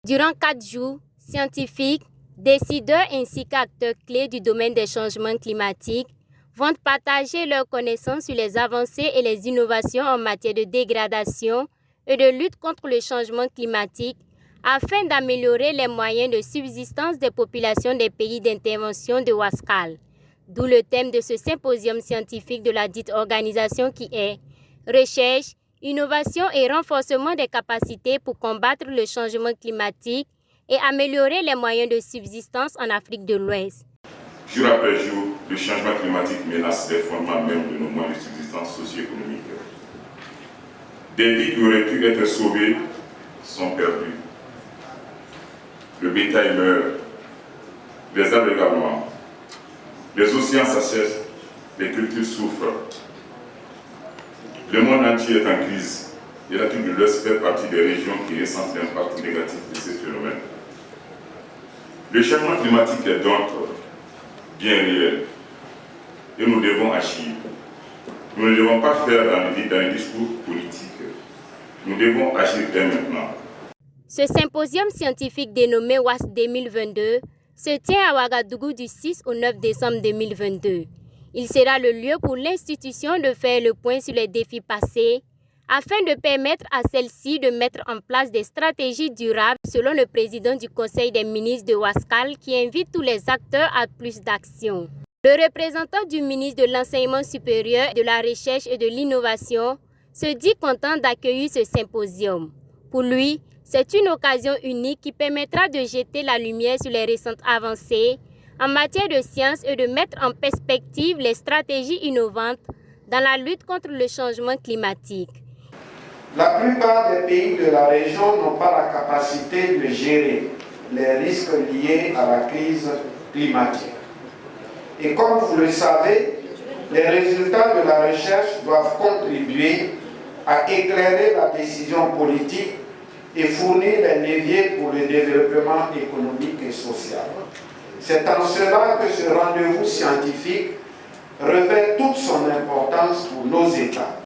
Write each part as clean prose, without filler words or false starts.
Durant 4 jours, scientifiques, décideurs ainsi qu'acteurs clés du domaine des changements climatiques vont partager leurs connaissances sur les avancées et les innovations en matière de dégradation et de lutte contre le changement climatique afin d'améliorer les moyens de subsistance des populations des pays d'intervention de Wascal. D'où le thème de ce symposium scientifique de la dite organisation qui est « Recherche, innovation et renforcement des capacités pour combattre le changement climatique et améliorer les moyens de subsistance en Afrique de l'Ouest ». Jour après jour, le changement climatique menace les fondements même de nos moyens de subsistance socio-économique. Des vies qui auraient pu être sauvées sont perdues. Le bétail meurt, les arbres également. Les océans s'assèchent, les cultures souffrent. Le monde entier est en crise et l'Afrique de l'Ouest fait partie des régions qui ressentent l'impact négatif de ces phénomènes. Le changement climatique est donc bien réel et nous devons agir. Nous ne devons pas faire dans les discours politiques. Nous devons agir dès maintenant. Ce symposium scientifique dénommé WAS 2022 se tient à Ouagadougou du 6 au 9 décembre 2022. Il sera le lieu pour l'institution de faire le point sur les défis passés afin de permettre à celle-ci de mettre en place des stratégies durables selon le président du Conseil des ministres de Wascal qui invite tous les acteurs à plus d'action. Le représentant du ministre de l'Enseignement supérieur, de la Recherche et de l'Innovation se dit content d'accueillir ce symposium. Pour lui, c'est une occasion unique qui permettra de jeter la lumière sur les récentes avancées en matière de sciences et de mettre en perspective les stratégies innovantes dans la lutte contre le changement climatique. La plupart des pays de la région n'ont pas la capacité de gérer les risques liés à la crise climatique. Et comme vous le savez, les résultats de la recherche doivent contribuer à éclairer la décision politique et fournir les leviers pour le développement économique et social. C'est en cela que ce rendez-vous scientifique revêt toute son importance pour nos États.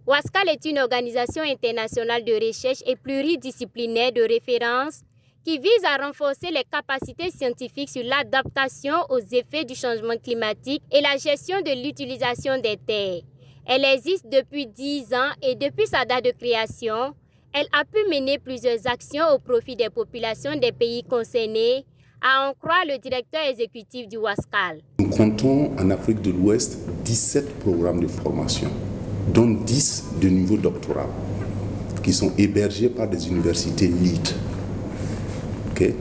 Wascal est une organisation internationale de recherche et pluridisciplinaire de référence qui vise à renforcer les capacités scientifiques sur l'adaptation aux effets du changement climatique et la gestion de l'utilisation des terres. Elle existe depuis 10 ans et depuis sa date de création, elle a pu mener plusieurs actions au profit des populations des pays concernés, à en croire le directeur exécutif du Wascal. Nous comptons en Afrique de l'Ouest 17 programmes de formation, dont 10 de niveau doctoral, qui sont hébergés par des universités LEED. Okay?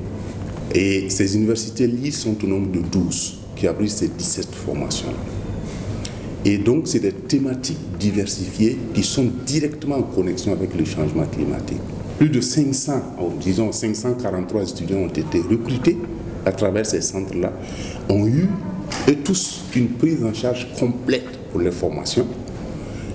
Et ces universités LEED sont au nombre de 12 qui abritent ces 17 formations-là. Et donc, c'est des thématiques diversifiées qui sont directement en connexion avec le changement climatique. Plus de 543 étudiants ont été recrutés à travers ces centres-là, ont eu et tous une prise en charge complète pour les formations.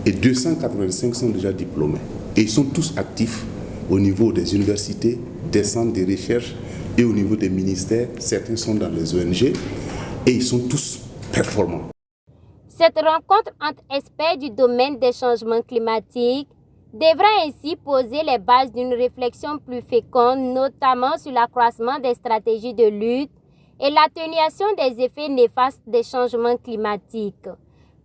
Et 285 sont déjà diplômés. Et ils sont tous actifs au niveau des universités, des centres de recherche et au niveau des ministères. Certains sont dans les ONG et ils sont tous performants. Cette rencontre entre experts du domaine des changements climatiques devra ainsi poser les bases d'une réflexion plus féconde, notamment sur l'accroissement des stratégies de lutte et l'atténuation des effets néfastes des changements climatiques.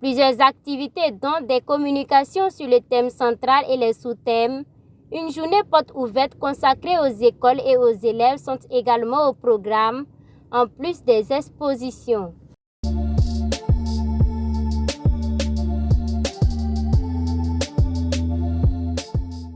Plusieurs activités, dont des communications sur le thème central et les sous-thèmes, une journée porte ouverte consacrée aux écoles et aux élèves sont également au programme, en plus des expositions.